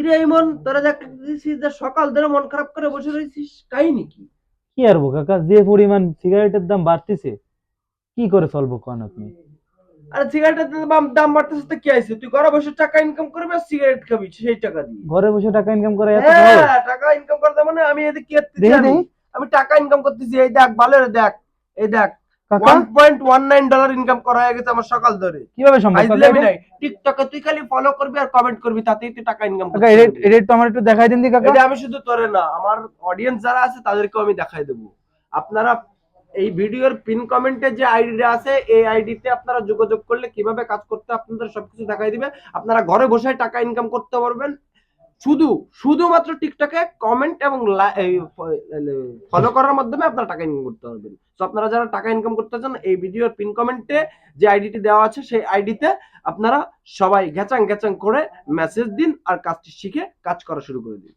কিরে ইমন, তোরা দেখতেছিস যে সকাল ধরে মন খারাপ করে বসে রয়েছিস, কাহিনী কি? কি আর কাকা, যে পরিমাণ সিগারেটের দাম বাড়তিছে, কি করে চলবো কোন আপনি? আরে সিগারেটের দাম দাম বাড়তেছে তো কি হয়েছে? তুই ঘরে বসে টাকা ইনকাম করবি আর সিগারেট খাবি সেই টাকা দিয়ে। ঘরে বসে টাকা ইনকাম করা এত সহজ? হ্যাঁ, টাকা ইনকাম করতে মানে আমি এদিকে কি করতেছি, দেখি আমি দেখি। আমি টাকা ইনকাম করতেছি। এই দেখ, ভালো রে দেখ, এই দেখ, কাকা, $1.19 ইনকাম করা হয়ে গেছে আমার সকাল ধরে। কিভাবে সম্ভব কাকা ফাইজলামি এটা? নাই। টিকটকে তুই খালি ফলো করবি আর কমেন্ট করবি, তাতেই তুই টাকা ইনকাম কাকা, করতে এডিট পারবি। এডিট তো আমার একটু দেখাই দিন দি কাকা। এটা আমি শুধু তোরে না, আমার অডিয়েন্স যারা আছে তাদেরকেও আমি দেখাই দেবো। আপনারা এই ভিডিওর পিন কমেন্টে যে আইডিটা আছে, এই আইডিতে আপনারা যোগাযোগ করলে কিভাবে কাজ করতে আপনাদের সবকিছু দেখাই দিবে। আপনারা ঘরে বসে টাকা ইনকাম করতে পারবেন, শুধু শুধুমাত্র টিকটকে কমেন্ট এবং ফলো করার মাধ্যমে আপনারা টাকা ইনকাম করতে পারবেন। তো আপনারা যারা টাকা ইনকাম করতে চান, এই ভিডিওর পিন কমেন্টে যে আইডিটি দেওয়া আছে সেই আইডিতে আপনারা সবাই ঘ্যাচাং ঘ্যাচাং করে মেসেজ দিন আর কাজটি শিখে কাজ করা শুরু করে দিন।